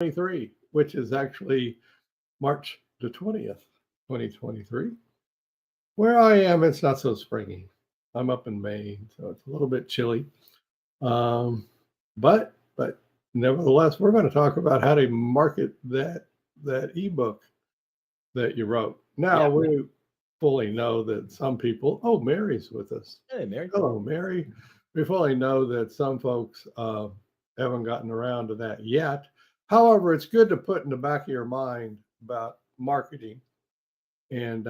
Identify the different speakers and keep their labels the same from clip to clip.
Speaker 1: 2023, which is actually March the 20th, 2023. Where I am, it's not so springy. I'm up in Maine, so it's a little bit chilly. Um, but nevertheless, we're going to talk about how to market that ebook that you wrote. Now
Speaker 2: Yeah.
Speaker 1: we fully know that some people. Oh, Mary's with us.
Speaker 2: Hey, Mary.
Speaker 1: Hello, Mary. We fully know that some folks haven't gotten around to that yet. However, it's good to put in the back of your mind about marketing. And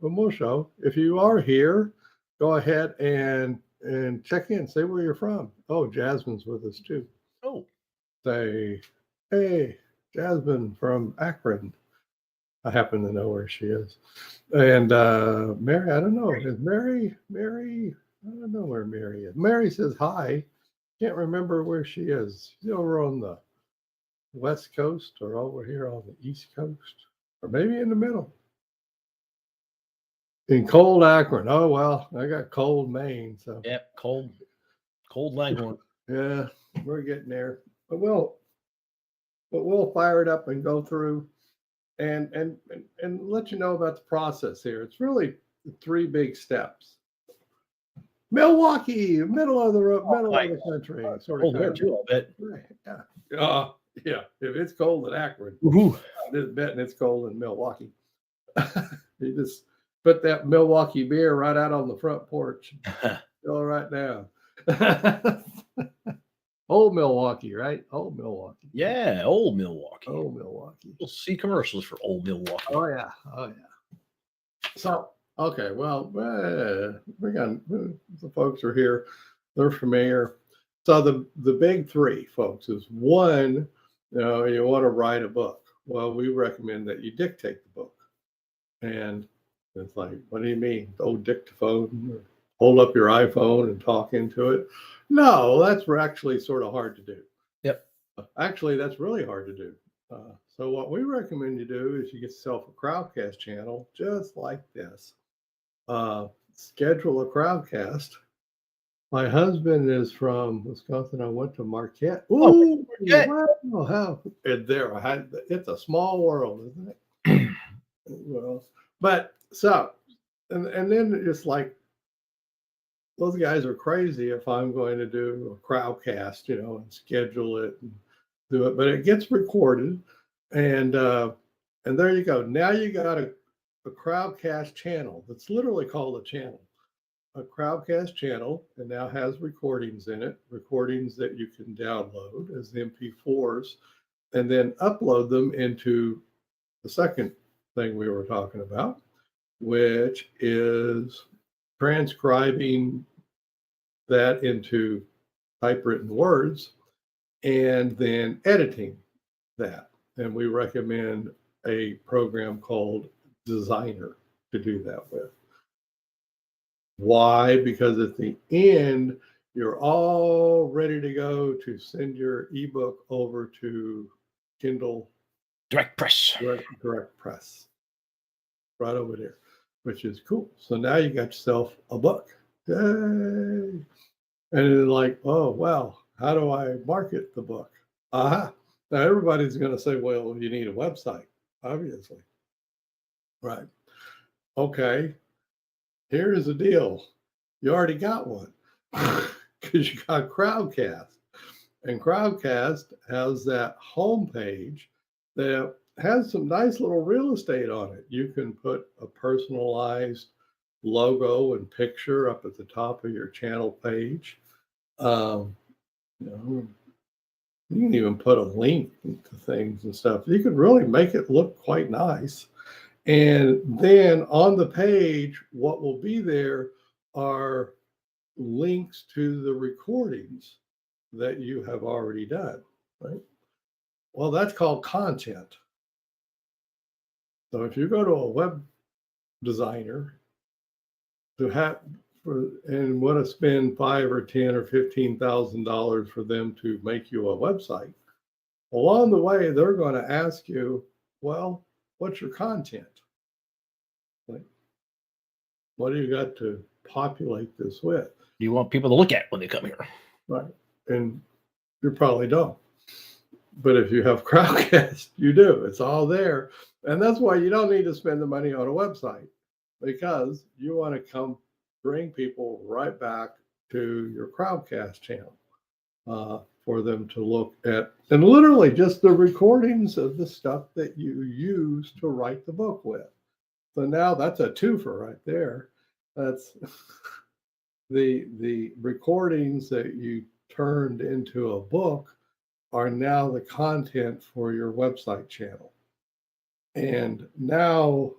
Speaker 1: we'll show. If you are here, go ahead and check in. Say where you're from. Oh, Jasmine's with us too.
Speaker 2: Oh,
Speaker 1: Say, hey, Jasmine from Akron. I happen to know where she is. And Mary, I don't know. Is Mary? I don't know where Mary is. Mary says hi. Can't remember where she is. She's over on the West Coast or over here on the East Coast or maybe in the middle. In cold Akron. Oh, well, I got cold Maine. So,
Speaker 2: yep, cold Langhorne.
Speaker 1: yeah, we're getting there. But we'll fire it up and go through and let you know about the process here. It's really three big steps. Milwaukee, middle of the country. Sort of
Speaker 2: there too, I'll bet.
Speaker 1: Yeah. Yeah. If it's cold in Akron,
Speaker 2: Woohoo.
Speaker 1: I'm just betting it's cold in Milwaukee. You just put that Milwaukee beer right out on the front porch. Go right now. Old Milwaukee, right? Old Milwaukee.
Speaker 2: Yeah, old Milwaukee.
Speaker 1: Old Milwaukee.
Speaker 2: We'll see commercials for old Milwaukee.
Speaker 1: Oh yeah. Oh yeah. So okay, well, we got the folks are here. They're familiar. So the big three, folks, is one, you want to write a book. Well, we recommend that you dictate the book. And it's like, what do you mean? The old dictaphone? Or hold up your iPhone and talk into it? No, that's actually sort of hard to do.
Speaker 2: Yep.
Speaker 1: Actually, that's really hard to do. So what we recommend you do is you get yourself a Crowdcast channel just like this. Schedule a Crowdcast. My husband is from Wisconsin. I went to Marquette. Ooh, wow, how there! It's a small world, isn't it? Well, but so, and then it's like those guys are crazy if I'm going to do a Crowdcast, and schedule it and do it. But it gets recorded, and there you go. Now you got a Crowdcast channel that's literally called a channel. A Crowdcast channel, and now has recordings in it, recordings that you can download as MP4s, and then upload them into the second thing we were talking about, which is transcribing that into typewritten words and then editing that. And we recommend a program called Designer to do that with. Why? Because at the end, you're all ready to go to send your ebook over to Kindle
Speaker 2: Direct Press.
Speaker 1: Direct Press. Right over there, which is cool. So now you got yourself a book. Yay! And it's like, oh, wow, how do I market the book? Aha. Now everybody's going to say, well, you need a website, obviously. Right. Okay. Here's the deal. You already got one because you got Crowdcast. And Crowdcast has that homepage that has some nice little real estate on it. You can put a personalized logo and picture up at the top of your channel page. You can even put a link to things and stuff. You can really make it look quite nice. And then on the page, what will be there are links to the recordings that you have already done, right? Well, that's called content. So if you go to a web designer and want to spend $5,000 or $10,000 or $15,000 for them to make you a website, along the way they're going to ask you, well, what's your content? Like, what do you got to populate this with?
Speaker 2: You want people to look at when they come here.
Speaker 1: Right. And you probably don't. But if you have Crowdcast, you do. It's all there. And that's why you don't need to spend the money on a website, because you want to come bring people right back to your Crowdcast channel for them to look at, and literally just the recordings of the stuff that you use to write the book with. So now that's a twofer right there. That's the recordings that you turned into a book are now the content for your website channel. And now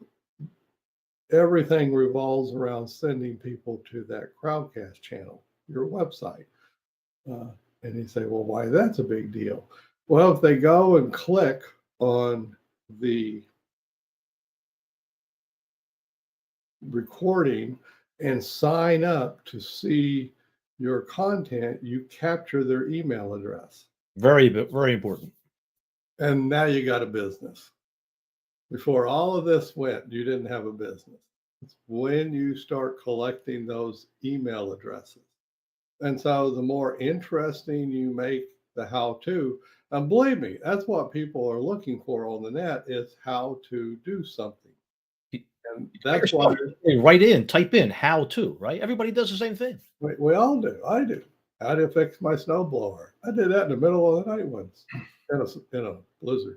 Speaker 1: everything revolves around sending people to that Crowdcast channel, your website. And you say, well, why that's a big deal? Well, if they go and click on the recording and sign up to see your content, you capture their email address.
Speaker 2: Very important.
Speaker 1: And now you got a business. Before all of this went, you didn't have a business. It's when you start collecting those email addresses. And so the more interesting you make the how-to, and believe me, that's what people are looking for on the net, is how to do something. And that's why
Speaker 2: write in, type in how to, right? Everybody does the same thing.
Speaker 1: we all do. I do. How to fix my snowblower. I did that in the middle of the night once in a blizzard.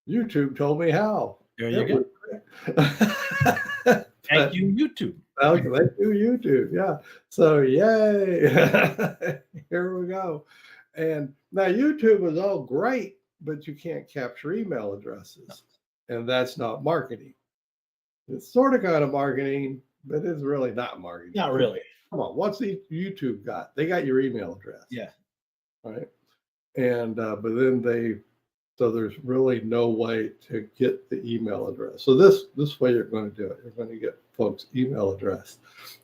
Speaker 1: YouTube told me how.
Speaker 2: There you go. Thank you, YouTube.
Speaker 1: Thank you, YouTube. Yeah. So yay. Here we go. And now YouTube is all great, but you can't capture email addresses. And that's not marketing. It's sort of kind of marketing, but it's really not marketing.
Speaker 2: Not really.
Speaker 1: Come on, what's the YouTube got? They got your email address.
Speaker 2: Yeah.
Speaker 1: Right. And but then so there's really no way to get the email address. So this way you're going to do it. You're going to get folks' email address.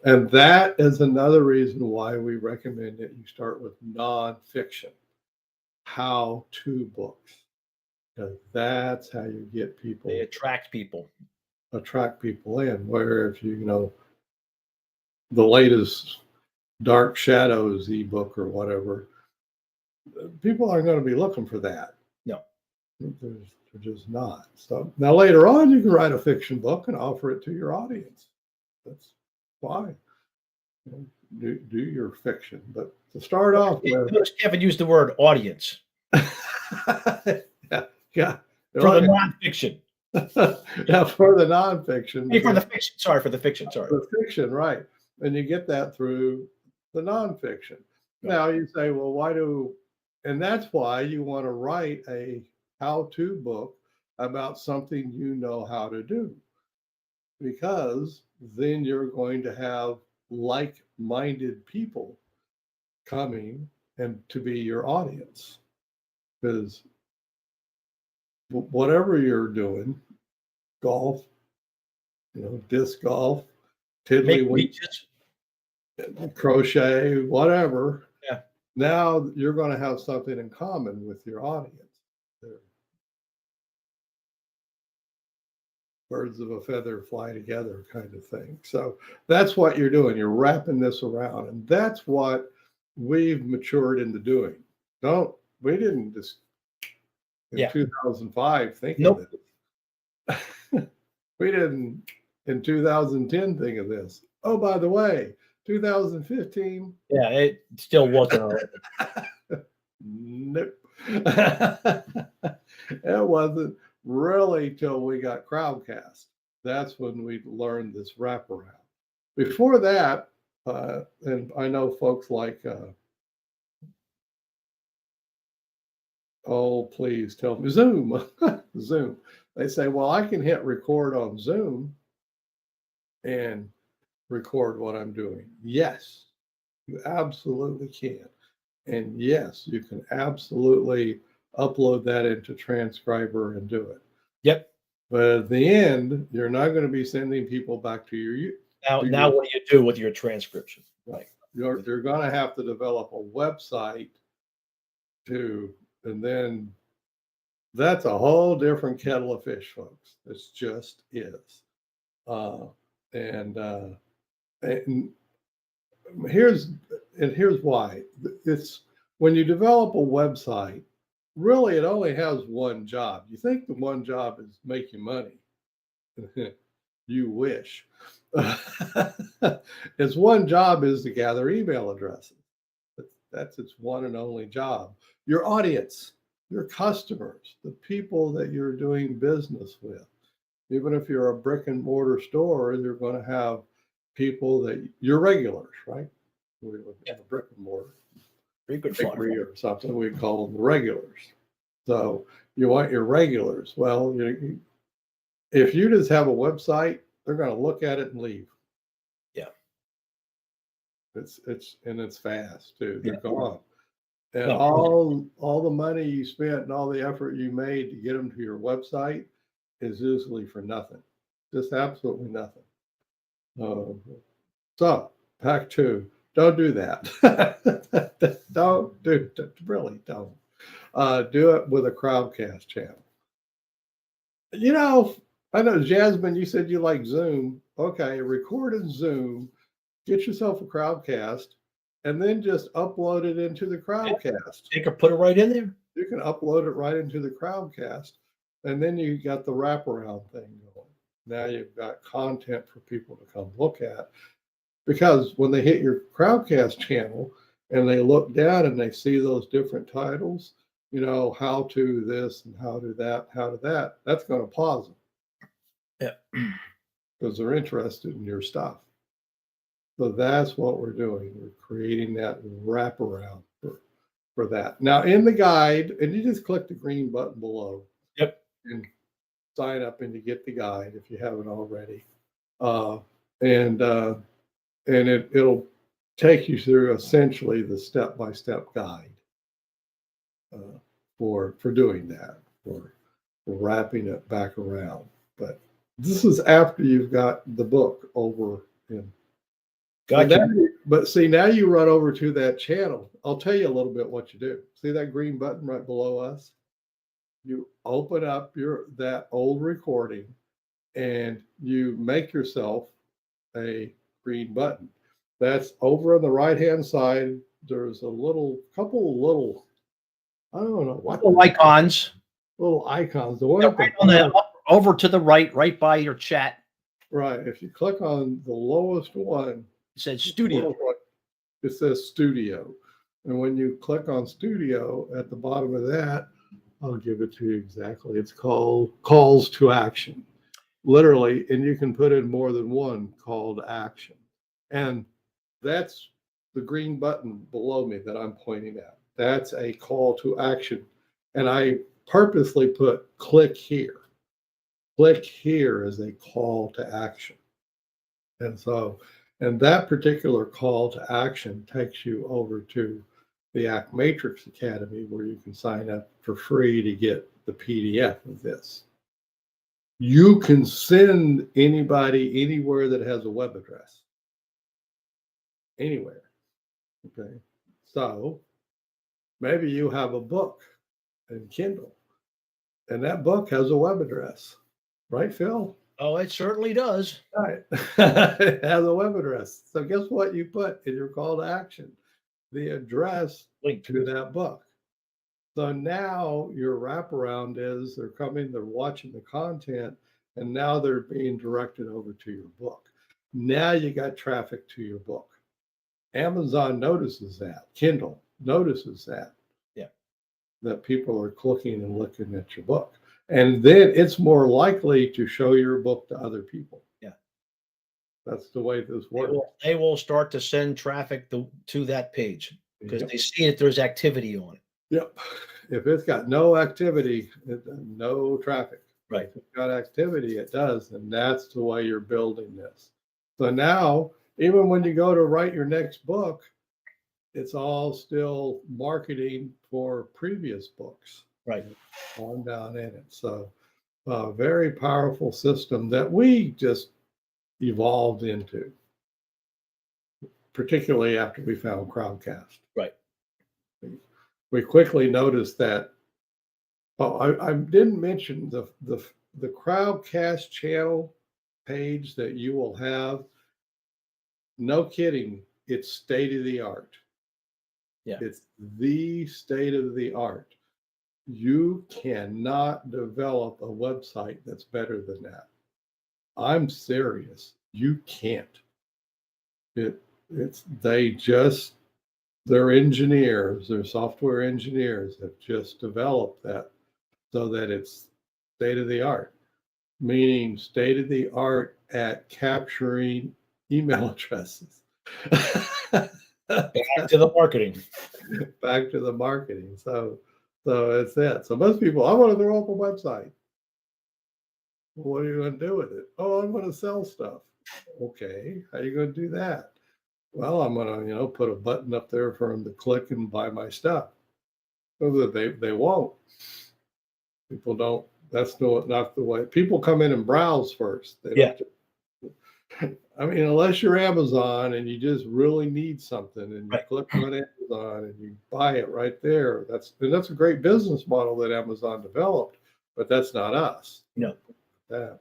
Speaker 1: And that is another reason why we recommend that you start with nonfiction, how-to books. Because that's how you get people.
Speaker 2: They attract people
Speaker 1: in. Where if you the latest Dark Shadows ebook or whatever, people aren't going to be looking for that.
Speaker 2: No,
Speaker 1: they're just not. So now later on, you can write a fiction book and offer it to your audience. That's fine. Do your fiction, but to start off with,
Speaker 2: Kevin used the word audience.
Speaker 1: Yeah.
Speaker 2: For the nonfiction.
Speaker 1: Yeah, for the nonfiction.
Speaker 2: Hey, for the fiction. Sorry, for the fiction. Sorry.
Speaker 1: For fiction, right. And you get that through the nonfiction. Now you say, well, and that's why you want to write a how-to book about something you know how to do. Because then you're going to have like-minded people coming and to be your audience. Because whatever you're doing, golf, disc golf, tiddlywinks, crochet, whatever.
Speaker 2: Yeah.
Speaker 1: Now you're going to have something in common with your audience. Birds of a feather fly together kind of thing. So that's what you're doing. You're wrapping this around. And that's what we've matured into doing. We didn't just in 2005 think of this. We didn't in 2010 think of this. Oh, by the way, 2015.
Speaker 2: Yeah, it still wasn't.
Speaker 1: Nope. It wasn't really till we got Crowdcast. That's when we learned this wraparound. Before that, and I know folks like, oh, please tell me, Zoom. Zoom. They say, well, I can hit record on Zoom and record what I'm doing. Yes, you absolutely can. And yes, you can absolutely upload that into Transcriber and do it.
Speaker 2: Yep.
Speaker 1: But at the end, you're not going to be sending people back to your.
Speaker 2: Now what do you do with your transcription?
Speaker 1: Right. You're going to have to develop a website and then that's a whole different kettle of fish, folks. It just is. And here's why. It's when you develop a website, really, it only has one job. You think the one job is making money. You wish. Its one job is to gather email addresses. That's its one and only job. Your audience, your customers, the people that you're doing business with. Even if you're a brick and mortar store, you're going to have people that you're regulars, right? We would have a brick and mortar
Speaker 2: Very good
Speaker 1: bakery or something. We call them the regulars. So you want your regulars. Well, if you just have a website, they're going to look at it and leave.
Speaker 2: Yeah.
Speaker 1: It's fast too. They're
Speaker 2: Yeah.
Speaker 1: gone. And
Speaker 2: No.
Speaker 1: all the money you spent and all the effort you made to get them to your website is usually for nothing. Just absolutely nothing. So back to, don't do that. Don't do, really don't. Do it with a Crowdcast channel. You know, I know, Jasmine, you said you like Zoom. Okay, record in Zoom, get yourself a Crowdcast, and then just upload it into the Crowdcast.
Speaker 2: You can put it right in there.
Speaker 1: You can upload it right into the Crowdcast, and then you got the wraparound thing going. Now you've got content for people to come look at. Because when they hit your Crowdcast channel and they look down and they see those different titles, you know, how to this and how to that, that's going to pause them.
Speaker 2: Yeah.
Speaker 1: Because they're interested in your stuff. So that's what we're doing. We're creating that wraparound for that. Now in the guide, and you just click the green button below.
Speaker 2: Yep.
Speaker 1: And sign up and you get the guide if you haven't already. And it'll take you through essentially the step-by-step guide for doing that, for wrapping it back around. But this is after you've got the book over in.
Speaker 2: Gotcha.
Speaker 1: But see, now you run over to that channel. I'll tell you a little bit what you do. See that green button right below us? You open up that old recording and you make yourself a green button. That's over on the right-hand side. There's a couple of little, I don't know what.
Speaker 2: Little icons.
Speaker 1: Little icons. The one
Speaker 2: Yeah, right on the over to the right by your chat.
Speaker 1: Right. If you click on the lowest one,
Speaker 2: it says studio.
Speaker 1: It says studio. And when you click on studio at the bottom of that, I'll give it to you exactly. It's called calls to action. Literally, and you can put in more than one call to action. And that's the green button below me that I'm pointing at. That's a call to action. And I purposely put click here. Click here is a call to action. And that particular call to action takes you over to the Act Matrix Academy, where you can sign up for free to get the PDF of this. You can send anybody anywhere that has a web address. Anywhere. Okay. So maybe you have a book in Kindle, and that book has a web address. Right, Phil?
Speaker 2: Oh, it certainly does.
Speaker 1: Right. It has a web address. So guess what you put in your call to action? The address
Speaker 2: Link
Speaker 1: to that book. So now your wraparound is they're coming, they're watching the content, and now they're being directed over to your book. Now you got traffic to your book. Amazon notices that. Kindle notices that.
Speaker 2: Yeah.
Speaker 1: That people are clicking and looking at your book. And then it's more likely to show your book to other people.
Speaker 2: Yeah.
Speaker 1: That's the way this works.
Speaker 2: They will start to send traffic to that page because they see that there's activity on it.
Speaker 1: Yep. If it's got no activity, no traffic.
Speaker 2: Right.
Speaker 1: If it's got activity, it does. And that's the way you're building this. So now, even when you go to write your next book, it's all still marketing for previous books.
Speaker 2: Right.
Speaker 1: On down in it. So a very powerful system that we just evolved into, particularly after we found Crowdcast.
Speaker 2: Right.
Speaker 1: We quickly noticed that. Oh, I didn't mention the Crowdcast channel page that you will have. No kidding, it's state of the art.
Speaker 2: Yeah.
Speaker 1: It's the state of the art. You cannot develop a website that's better than that. I'm serious. You can't. They're engineers, they're software engineers have just developed that so that it's state of the art, meaning state of the art at capturing email addresses.
Speaker 2: Back to the marketing.
Speaker 1: Back to the marketing. So it's that. So most people, I want to throw up a website. Well, what are you going to do with it? Oh, I'm going to sell stuff. Okay, how are you going to do that? Well, I'm going to, put a button up there for them to click and buy my stuff. So that they won't. People don't. That's not the way. People come in and browse first. They
Speaker 2: Yeah.
Speaker 1: I mean, unless you're Amazon and you just really need something and you
Speaker 2: Right.
Speaker 1: click on Amazon and you buy it right there. That's a great business model that Amazon developed, but that's not us.
Speaker 2: No.
Speaker 1: That.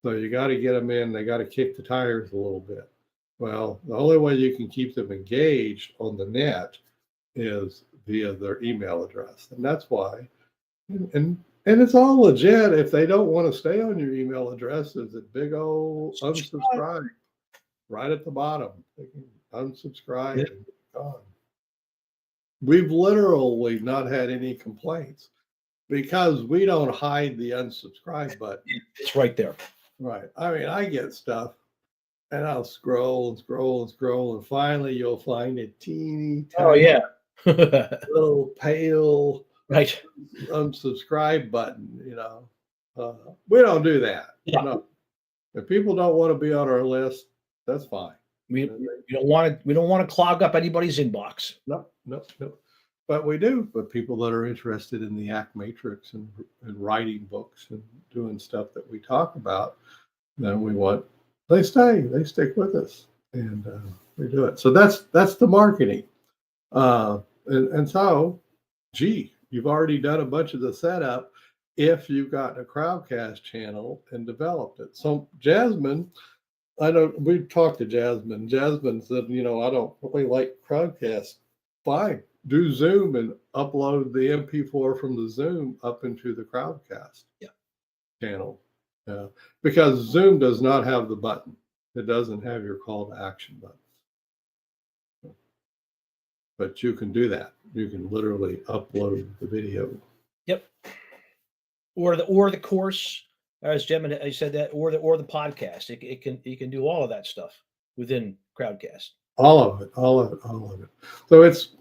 Speaker 1: So you got to get them in. They got to kick the tires a little bit. Well, the only way you can keep them engaged on the net is via their email address, and that's why. And it's all legit. If they don't want to stay on your email address, there's a big old unsubscribe right at the bottom. They can unsubscribe and be gone. We've literally not had any complaints because we don't hide the unsubscribe button.
Speaker 2: It's right there.
Speaker 1: Right. I mean, I get stuff and I'll scroll and scroll and scroll, and finally you'll find a teeny tiny little pale
Speaker 2: right
Speaker 1: unsubscribe button. We don't do that.
Speaker 2: Yeah.
Speaker 1: No. If people don't want to be on our list, that's fine.
Speaker 2: We don't want to clog up anybody's inbox.
Speaker 1: No. But we do. But people that are interested in the ACT Matrix and writing books and doing stuff that we talk about, then they stick with us, and we do it. So that's the marketing. And so, you've already done a bunch of the setup if you've got a Crowdcast channel and developed it. So Jasmine, we talked to Jasmine. Jasmine said, I don't really like Crowdcast. Fine. Do Zoom and upload the MP4 from the Zoom up into the Crowdcast channel. Because Zoom does not have the button. It doesn't have your call to action button. But you can do that. You can literally upload the video.
Speaker 2: Yep. Or the course, as Gemini said that, or the podcast. You can do all of that stuff within Crowdcast.
Speaker 1: All of it.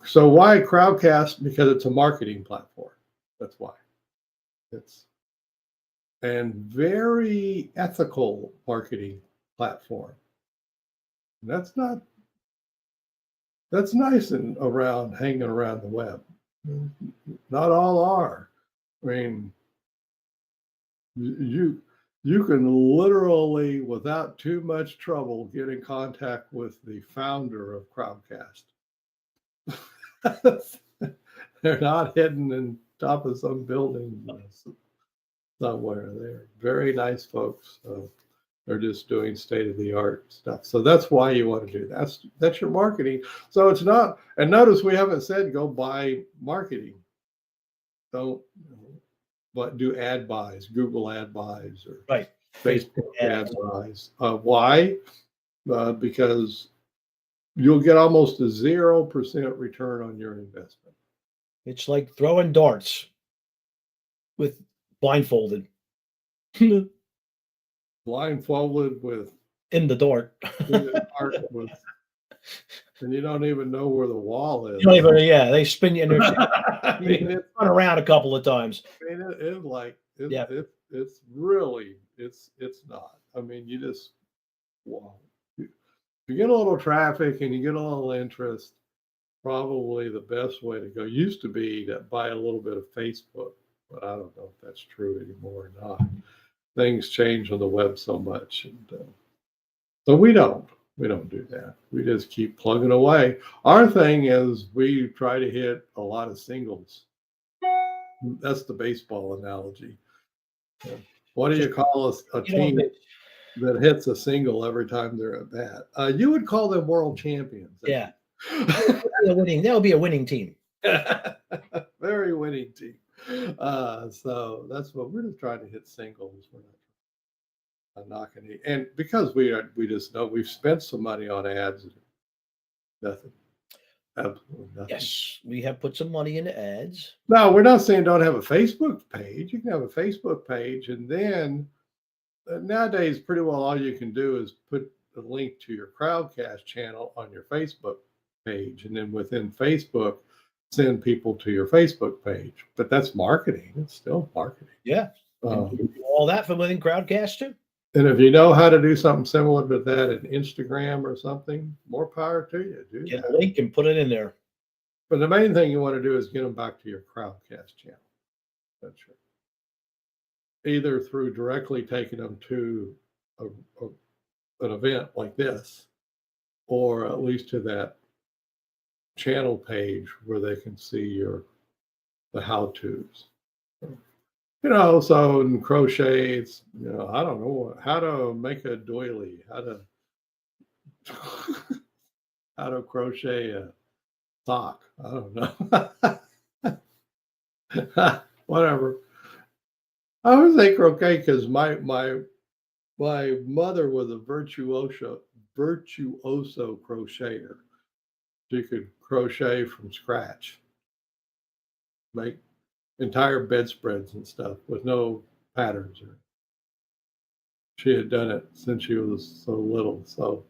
Speaker 1: So why Crowdcast? Because it's a marketing platform. That's why. And very ethical marketing platform. That's nice and hanging around the web. Not all are. I mean, you can literally, without too much trouble, get in contact with the founder of Crowdcast. They're not hidden in top of some building somewhere. They're very nice folks. They're just doing state-of-the-art stuff. So that's why you want to do that. That's your marketing. So it's not, and notice we haven't said go buy marketing. Don't, but do ad buys, Google ad buys, or Facebook ad buys. Why? Because you'll get almost a 0% return on your investment.
Speaker 2: It's like throwing darts with blindfolded.
Speaker 1: Blindfolded with
Speaker 2: in the dart.
Speaker 1: And you don't even know where the wall is.
Speaker 2: They spin you in there. You run around a couple of times.
Speaker 1: I mean, it's not. I mean, you just, wow. You get a little traffic and you get a little interest, probably the best way to go used to be to buy a little bit of Facebook, but I don't know if that's true anymore or not. Things change on the web so much, and so we don't do that. We just keep plugging away. Our thing is we try to hit a lot of singles. That's the baseball analogy. What do you call a team that hits a single every time they're at bat? You would call them world champions.
Speaker 2: Yeah. They'll be a winning team.
Speaker 1: Very winning team. So that's what we're just trying to hit singles. We're not knocking it. And because we just know we've spent some money on ads, nothing, absolutely nothing.
Speaker 2: Yes, we have put some money into ads.
Speaker 1: No, we're not saying don't have a Facebook page. You can have a Facebook page, and then nowadays, pretty well all you can do is put the link to your Crowdcast channel on your Facebook page, and then within Facebook, send people to your Facebook page. But that's marketing. It's still marketing.
Speaker 2: Yeah. And we do all that from within Crowdcast too.
Speaker 1: And if you know how to do something similar to that in Instagram or something, more power to you. Do
Speaker 2: Get
Speaker 1: that.
Speaker 2: a link and put it in there.
Speaker 1: But the main thing you want to do is get them back to your Crowdcast channel. That's right. Either through directly taking them to an event like this, or at least to that channel page where they can see the how-tos. So in crochet, it's, I don't know how to make a doily, how to crochet a sock. I don't know. Whatever. I would say croquet because my mother was a virtuoso crocheter. She could crochet from scratch, make entire bedspreads and stuff with no patterns. She had done it since she was so little. So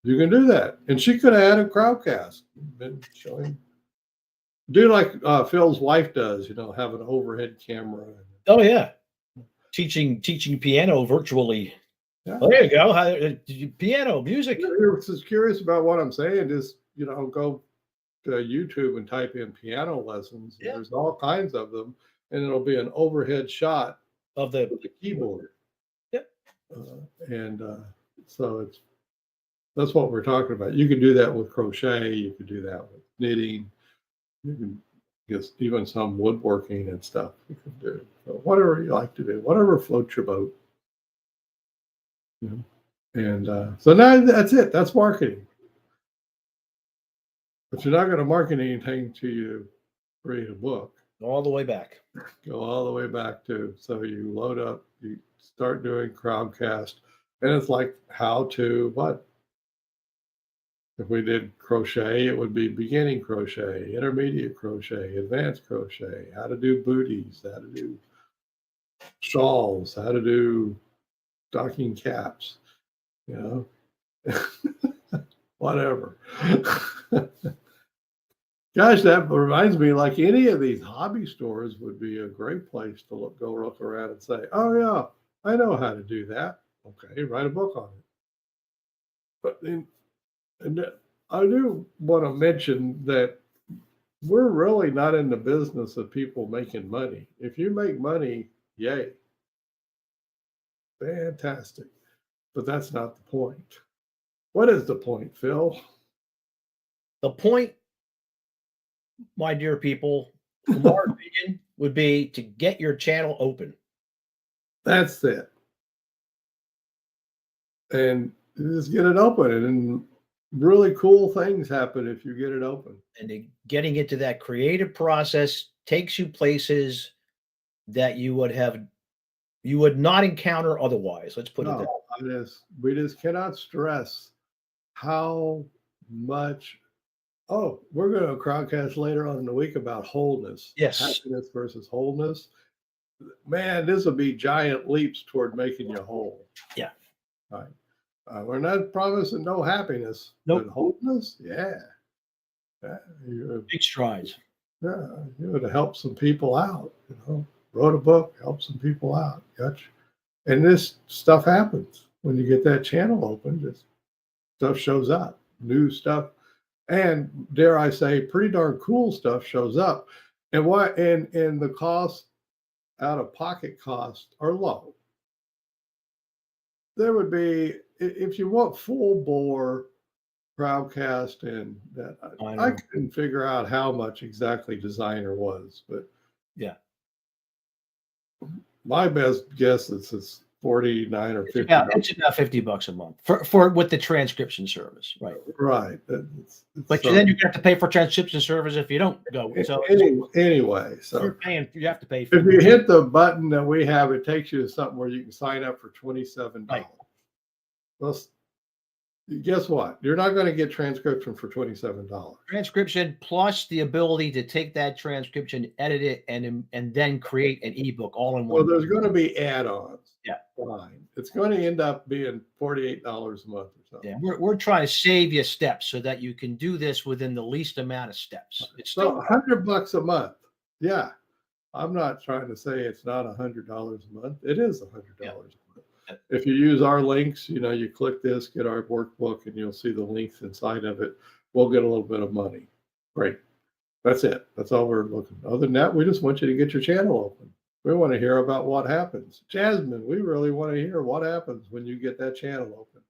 Speaker 1: you can do that. And she could have had a Crowdcast, been showing. Do like Phil's wife does, have an overhead camera.
Speaker 2: Oh yeah. Teaching piano virtually. Yeah. Oh, there you go. Piano music.
Speaker 1: If you're just curious about what I'm saying, just go to YouTube and type in piano lessons. Yeah. There's all kinds of them, and it'll be an overhead shot
Speaker 2: of the
Speaker 1: keyboard.
Speaker 2: Yep.
Speaker 1: So that's what we're talking about. You can do that with crochet. You can do that with knitting. You can just even some woodworking and stuff you can do. So whatever you like to do, whatever floats your boat. And so now that's it. That's marketing. But you're not going to market anything till you create a book.
Speaker 2: All the way back.
Speaker 1: Go all the way back to, so you load up, you start doing Crowdcast, and it's like how to what? If we did crochet, it would be beginning crochet, intermediate crochet, advanced crochet, how to do booties, how to do shawls, how to do stocking caps, whatever. Gosh, that reminds me, like any of these hobby stores would be a great place to go look around and say, oh yeah, I know how to do that. Okay, write a book on it. But and I do want to mention that we're really not in the business of people making money. If you make money, yay. Fantastic. But that's not the point. What is the point, Phil?
Speaker 2: The point, my dear people, from our opinion, would be to get your channel open.
Speaker 1: That's it. And just get it open, and really cool things happen if you get it open.
Speaker 2: And getting into that creative process takes you places that you would not encounter otherwise. Let's put it that way.
Speaker 1: We just cannot stress how much. Oh, we're going to Crowdcast later on in the week about wholeness.
Speaker 2: Yes.
Speaker 1: Happiness versus wholeness. Man, this will be giant leaps toward making you whole.
Speaker 2: Yeah.
Speaker 1: All right. We're not promising no happiness.
Speaker 2: Nope.
Speaker 1: But wholeness, yeah.
Speaker 2: Big strides.
Speaker 1: Yeah, you would have helped some people out, wrote a book, helped some people out. Gotcha. And this stuff happens when you get that channel open. Just stuff shows up, new stuff. And dare I say, pretty darn cool stuff shows up. And the cost, out of pocket costs, are low. There would be, if you want full bore Crowdcast and that, I couldn't figure out how much exactly Designer was, but
Speaker 2: yeah,
Speaker 1: my best guess is it's 49 or
Speaker 2: It's
Speaker 1: 50
Speaker 2: about
Speaker 1: bucks.
Speaker 2: it's about $50 a month for with the transcription service, right?
Speaker 1: Right.
Speaker 2: But then you're gonna have to pay for transcription service if you don't go. So
Speaker 1: anyway, so
Speaker 2: you have to pay for
Speaker 1: if you hit the button that we have, it takes you to something where you can sign up for $27.
Speaker 2: Right.
Speaker 1: Well, guess what? You're not going to get transcription for $27.
Speaker 2: transcription plus the ability to take that transcription, edit it, and then create an ebook all in
Speaker 1: Well,
Speaker 2: one.
Speaker 1: there's going to be add-ons.
Speaker 2: Yeah.
Speaker 1: Fine. It's going to end up being $48 a month or something.
Speaker 2: Yeah, we're trying to save you steps so that you can do this within the least amount of steps. It's
Speaker 1: So
Speaker 2: still
Speaker 1: $100 a month. Yeah. I'm not trying to say it's not $100 a month. It is $100 a month. If you use our links, you click this, get our workbook, and you'll see the links inside of it. We'll get a little bit of money. Great. That's it. That's all we're looking. Other than that, we just want you to get your channel open. We want to hear about what happens. Jasmine, we really want to hear what happens when you get that channel open.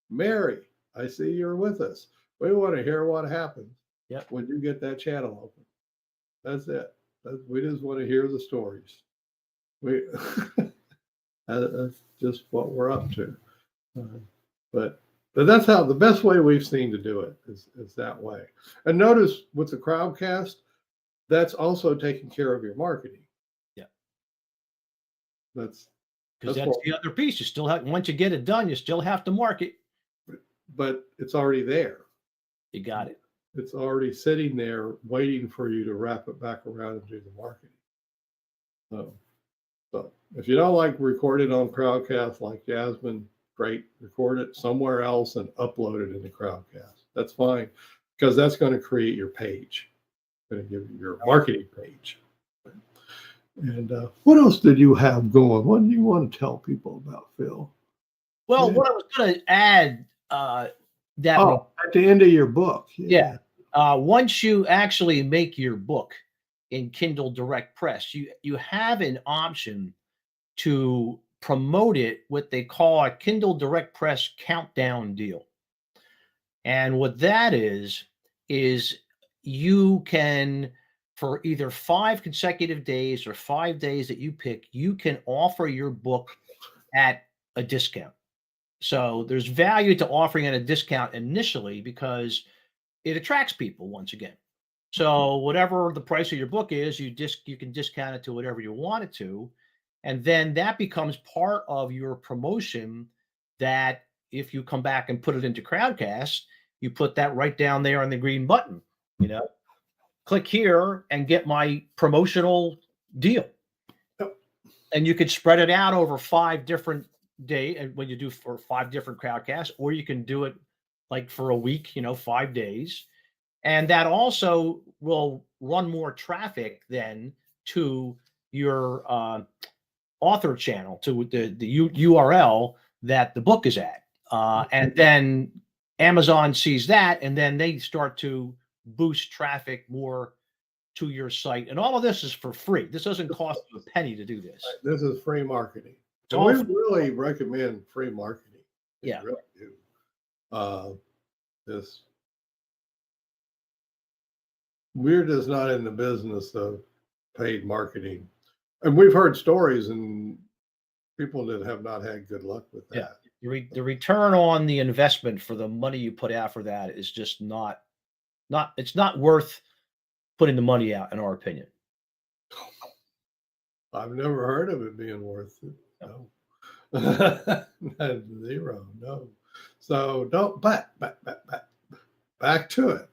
Speaker 1: Mary, I see you're with us. We want to hear what happens when you get that channel open. That's it. We just want to hear the stories. That's just what we're up to. But that's how the best way we've seen to do it is that way. And notice with the Crowdcast, that's also taking care of your marketing.
Speaker 2: Yeah.
Speaker 1: That's
Speaker 2: the other piece. You still have, once you get it done, you still have to market.
Speaker 1: But it's already there.
Speaker 2: You got it.
Speaker 1: It's already sitting there waiting for you to wrap it back around and do the marketing. So if you don't like recording on Crowdcast like Jasmine, great. Record it somewhere else and upload it into Crowdcast. That's fine, because that's going to create your page. It's going to give you your marketing page. And what else did you have going? What do you want to tell people about, Phil?
Speaker 2: Well, what I was going to add
Speaker 1: at the end of your book.
Speaker 2: Yeah. Once you actually make your book in Kindle Direct Press, you have an option to promote it, what they call a Kindle Direct Press countdown deal. And what that is you can, for either 5 consecutive days or 5 days that you pick, you can offer your book at a discount. So there's value to offering at a discount initially because it attracts people once again. So whatever the price of your book is, you can discount it to whatever you want it to. And then that becomes part of your promotion, that if you come back and put it into Crowdcast, you put that right down there on the green button, click here and get my promotional deal. And you could spread it out over 5 different days, and when you do for 5 different Crowdcasts, or you can do it like for a week, 5 days. And that also will run more traffic then to your author channel, to the URL that the book is at. And then Amazon sees that, and then they start to boost traffic more to your site. And all of this is for free. This doesn't cost you a penny to do this.
Speaker 1: This is free marketing. So we really recommend free marketing.
Speaker 2: Yeah.
Speaker 1: We really do. We're just not in the business of paid marketing. And we've heard stories and people that have not had good luck with that.
Speaker 2: Yeah. The return on the investment for the money you put out for that is just it's not worth putting the money out, in our opinion.
Speaker 1: I've never heard of it being worth it. No. Zero. No. So don't back to it.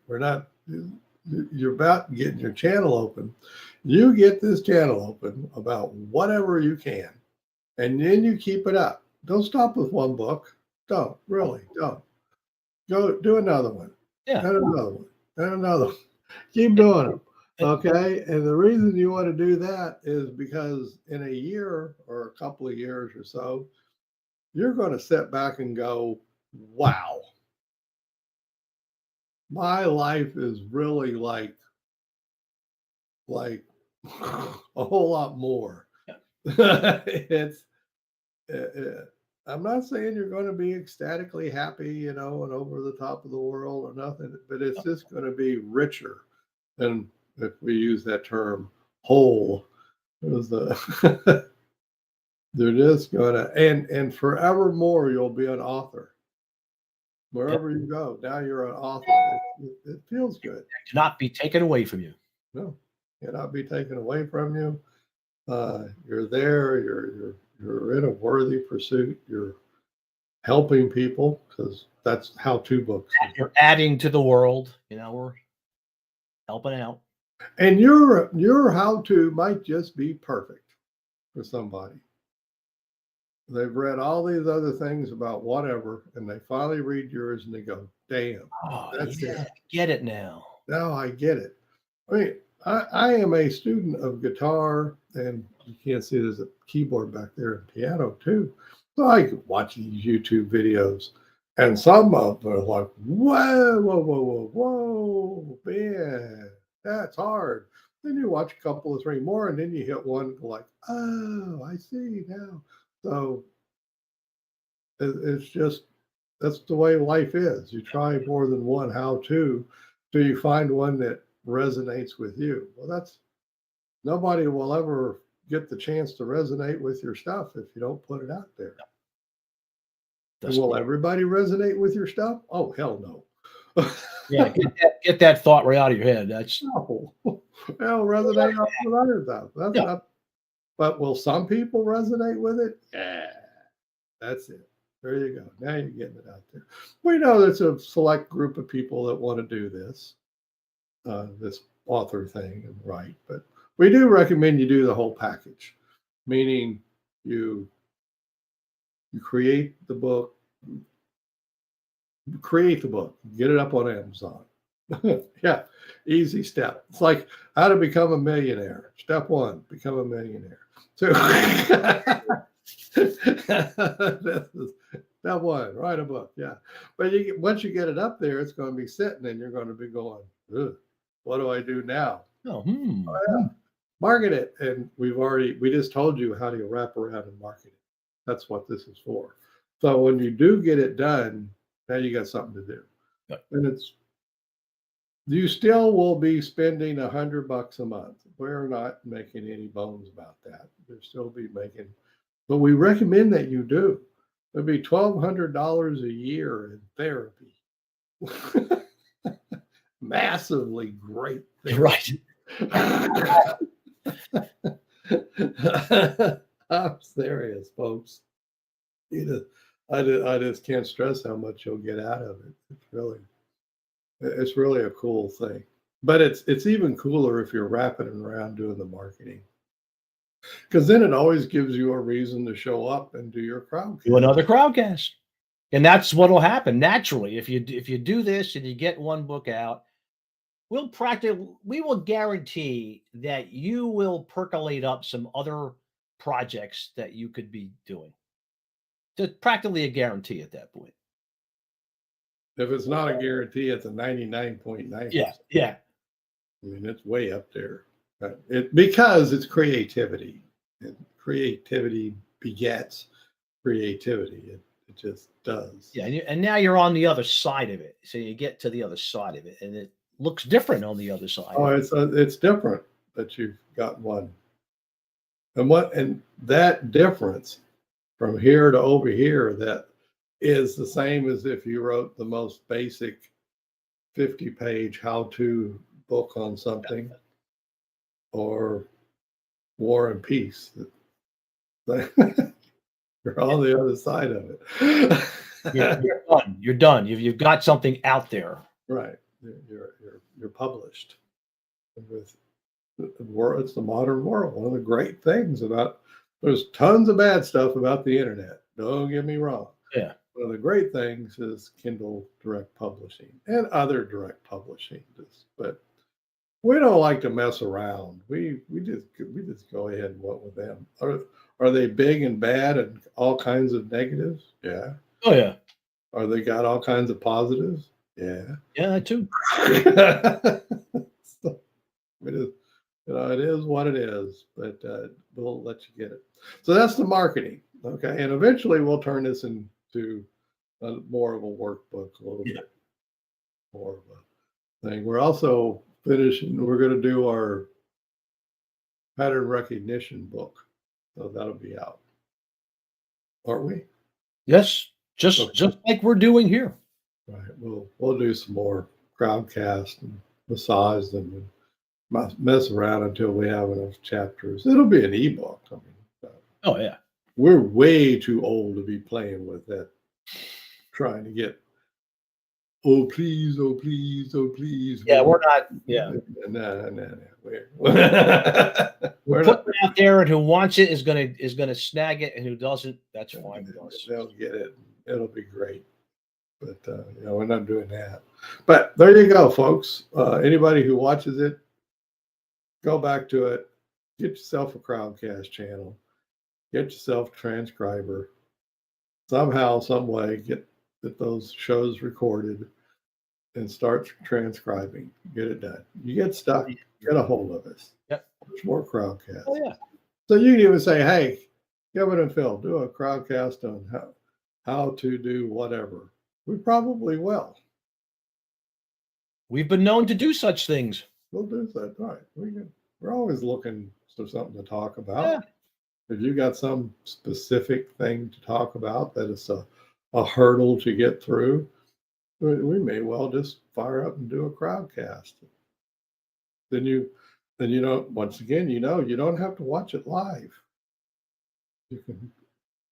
Speaker 1: You're about getting your channel open. You get this channel open about whatever you can, and then you keep it up. Don't stop with one book. Don't. Go do another one.
Speaker 2: Yeah.
Speaker 1: And another one. And another one. Keep doing them. Okay. And the reason you want to do that is because in a year or a couple of years or so, you're going to sit back and go, wow, my life is really like a whole lot more. I'm not saying you're going to be ecstatically happy, and over the top of the world or nothing, but it's just going to be richer than, if we use that term, whole. It was They're just gonna and forevermore you'll be an author.
Speaker 2: Yep.
Speaker 1: Wherever you go, now you're an author. It feels good.
Speaker 2: To not be taken away from you.
Speaker 1: No, cannot be taken away from you. You're there. You're in a worthy pursuit. You're helping people because that's how-to books.
Speaker 2: You're adding to the world. We're helping out.
Speaker 1: And your how-to might just be perfect for somebody. They've read all these other things about whatever, and they finally read yours and they go, damn,
Speaker 2: Oh,
Speaker 1: that's
Speaker 2: yeah,
Speaker 1: it.
Speaker 2: I get it now.
Speaker 1: Now I get it. I mean, I am a student of guitar, and you can't see there's a keyboard back there and piano too. So I could watch these YouTube videos, and some of them are like, whoa, whoa, whoa, whoa, whoa, man, that's hard. Then you watch a couple of three more, and then you hit one like, oh, I see now. So it's just that's the way life is. You try more than one how-to till you find one that resonates with you. Well, that's nobody will ever get the chance to resonate with your stuff if you don't put it out there. And will everybody resonate with your stuff? Oh, hell no.
Speaker 2: Yeah, get that thought right out of your head. That's
Speaker 1: No. They'll resonate with other stuff. That's
Speaker 2: Yeah.
Speaker 1: not, but will some people resonate with it? Yeah, that's it. There you go. Now you're getting it out there. We know there's a select group of people that want to do this author thing and write, but we do recommend you do the whole package, meaning you create the book, get it up on Amazon. Yeah, easy step. It's like how to become a millionaire. Step one, become a millionaire. So this is step one, write a book. Yeah, but once you get it up there, it's going to be sitting, and you're going to be going, ugh, what do I do now?
Speaker 2: oh,
Speaker 1: Oh, yeah. Market it, and we just told you how to wrap around and market it. That's what this is for. So when you do get it done, now you got something to do.
Speaker 2: Yep.
Speaker 1: And you still will be spending $100 a month. We're not making any bones about that. You'll still be making, but we recommend that you do. It'd be $1,200 a year in therapy. Massively great therapy.
Speaker 2: right.
Speaker 1: I'm serious, folks. I just can't stress how much you'll get out of it. It's really a cool thing. But it's even cooler if you're wrapping it around doing the marketing, because then it always gives you a reason to show up and do your crowd.
Speaker 2: Do another crowdcast, and that's what'll happen naturally if you do this and you get one book out. We will guarantee that you will percolate up some other projects that you could be doing. It's practically a guarantee at that point.
Speaker 1: If it's not a guarantee, it's a 99.9%.
Speaker 2: Yeah.
Speaker 1: I mean, it's way up there. Because it's creativity, and creativity begets creativity. It just does.
Speaker 2: Yeah, and now you're on the other side of it. So you get to the other side of it, and it looks different on the other side.
Speaker 1: Oh, it's different that you've got one. And that difference from here to over here, that is the same as if you wrote the most basic 50-page how-to book on something, or War and Peace. You're on the other side of it.
Speaker 2: You're done. You're done. You've got something out there.
Speaker 1: Right. You're published. With the world, it's the modern world. One of the great things about, there's tons of bad stuff about the internet. Don't get me wrong.
Speaker 2: Yeah.
Speaker 1: One of the great things is Kindle Direct Publishing and other direct publishing. But we don't like to mess around. We just go ahead and work with them. Are they big and bad and all kinds of negatives? Yeah.
Speaker 2: Oh yeah.
Speaker 1: Are they got all kinds of positives? Yeah.
Speaker 2: Yeah, that too.
Speaker 1: So, it is what it is, but we'll let you get it. So that's the marketing. Okay. And eventually we'll turn this into more of a workbook, a little bit more of a thing. We're also finishing, we're going to do our pattern recognition book. So that'll be out. aren't we?
Speaker 2: Yes, just
Speaker 1: Okay.
Speaker 2: just like we're doing here.
Speaker 1: Right. We'll do some more crowdcast and massage them and mess around until we have enough chapters. It'll be an ebook. I mean,
Speaker 2: Oh yeah.
Speaker 1: we're way too old to be playing with that, trying to get, oh please, oh please, oh please.
Speaker 2: Yeah, we're not. Yeah,
Speaker 1: No. We're,
Speaker 2: we're
Speaker 1: we're not.
Speaker 2: putting it out there, and who wants it is gonna snag it, and who doesn't, that's fine with us.
Speaker 1: They'll get it. It'll be great. But we're not doing that. But there you go, folks. Anybody who watches it, go back to it. Get yourself a Crowdcast channel. Get yourself a transcriber. Somehow, some way, get those shows recorded and start transcribing. Get it done. You get stuck, get a hold of us.
Speaker 2: Yep.
Speaker 1: Much more Crowdcast.
Speaker 2: Oh yeah.
Speaker 1: So you can even say, hey, Kevin and Phil, do a Crowdcast on how to do whatever. We probably will.
Speaker 2: We've been known to do such things.
Speaker 1: We'll do that. Right. We're always looking for something to talk about.
Speaker 2: Yeah.
Speaker 1: If you got some specific thing to talk about that is a hurdle to get through, we may well just fire up and do a Crowdcast. Then you once again, you don't have to watch it live. You can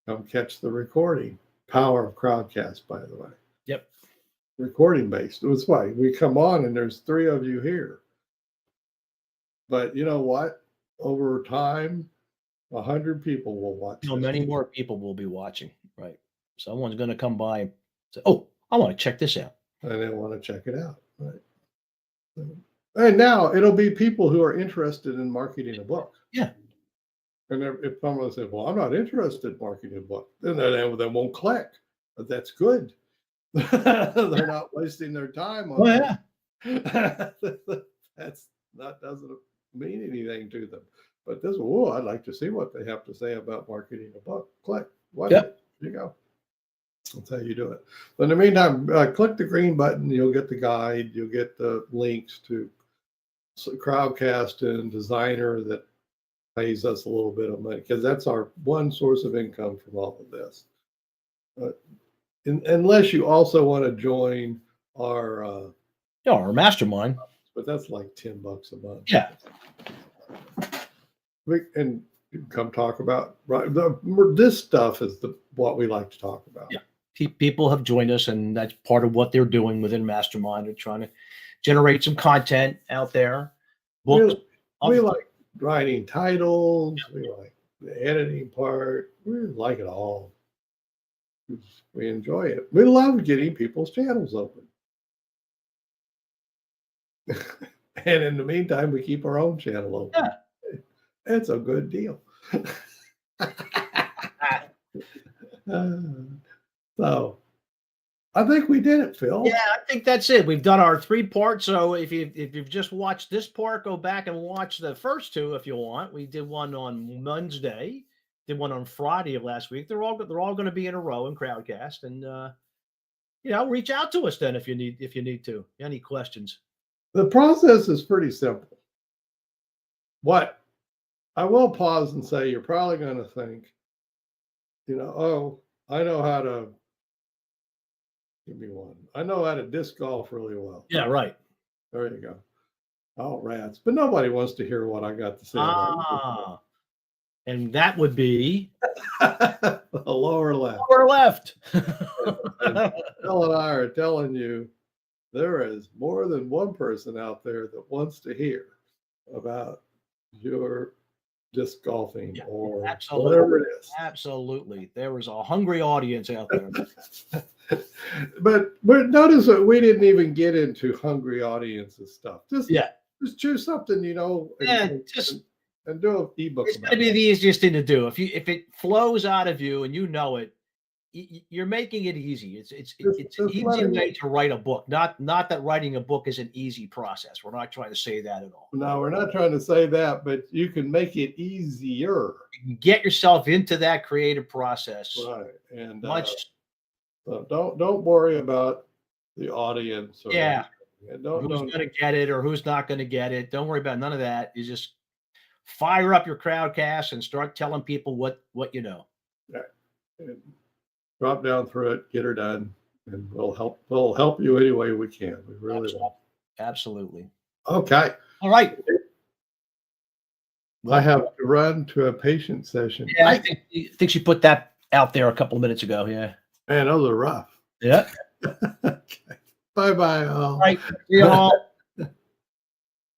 Speaker 1: come catch the recording. Power of Crowdcast, by the way.
Speaker 2: Yep.
Speaker 1: Recording based. That's why we come on and there's 3 of you here. But you know what? Over time, 100 people will watch.
Speaker 2: Many more people will be watching. Right. Someone's going to come by and say, "Oh, I want to check this out,"
Speaker 1: and they want to check it out. Right. And now it'll be people who are interested in marketing a book.
Speaker 2: Yeah.
Speaker 1: And if someone says, "Well, I'm not interested in marketing a book," then they won't click. But that's good. They're not wasting their time on
Speaker 2: Oh yeah.
Speaker 1: that doesn't mean anything to them. But this, I'd like to see what they have to say about marketing a book. Click. Yep. There you go. That's how you do it. But in the meantime, click the green button. You'll get the guide. You'll get the links to Crowdcast and Designer that pays us a little bit of money, because that's our one source of income from all of this. Unless you also want to join our
Speaker 2: mastermind,
Speaker 1: but that's like $10 a month.
Speaker 2: Yeah.
Speaker 1: And you can come talk about this stuff is what we like to talk about.
Speaker 2: Yeah. People have joined us, and that's part of what they're doing within Mastermind. They're trying to generate some content out there.
Speaker 1: We like writing titles. Yeah. We like the editing part. We like it all. We enjoy it. We love getting people's channels open. And in the meantime, we keep our own channel open.
Speaker 2: Yeah.
Speaker 1: It's a good deal. So I think we did it, Phil.
Speaker 2: Yeah, I think that's it. We've done our 3 parts. So if you've just watched this part, go back and watch the first 2 if you want. We did one on Wednesday, did one on Friday of last week. They're all going to be in a row in Crowdcast, and reach out to us then if you need to. Any questions?
Speaker 1: The process is pretty simple. What I will pause and say, you're probably going to think, oh, I know how to. Give me one. I know how to disc golf really well.
Speaker 2: Yeah, right.
Speaker 1: There you go. Oh, rats. But nobody wants to hear what I got to say.
Speaker 2: And that would be
Speaker 1: the lower left.
Speaker 2: Lower left.
Speaker 1: Phil and I are telling you, there is more than one person out there that wants to hear about your disc golfing or whatever it is.
Speaker 2: Absolutely. There was a hungry audience out there.
Speaker 1: But notice that we didn't even get into hungry audiences stuff. Just choose something, and do an ebook.
Speaker 2: It's going to be the easiest thing to do. If it flows out of you and you know it, you're making it easy. It's an easy way to write a book. Not that writing a book is an easy process. We're not trying to say that at all.
Speaker 1: No, we're not trying to say that, but you can make it easier.
Speaker 2: You can get yourself into that creative process.
Speaker 1: Right. And
Speaker 2: so
Speaker 1: don't worry about the audience.
Speaker 2: Who's going to get it or who's not going to get it. Don't worry about none of that. You just fire up your Crowdcast and start telling people what you know.
Speaker 1: Right. and drop down through it, get her done, and we'll help you any way we can. We really will.
Speaker 2: Absolutely.
Speaker 1: Okay.
Speaker 2: All right.
Speaker 1: I have to run to a patient session.
Speaker 2: Yeah, I think she put that out there a couple of minutes ago. Yeah.
Speaker 1: Man, those are rough.
Speaker 2: Yeah.
Speaker 1: Okay. Bye-bye all.
Speaker 2: All right. See you all.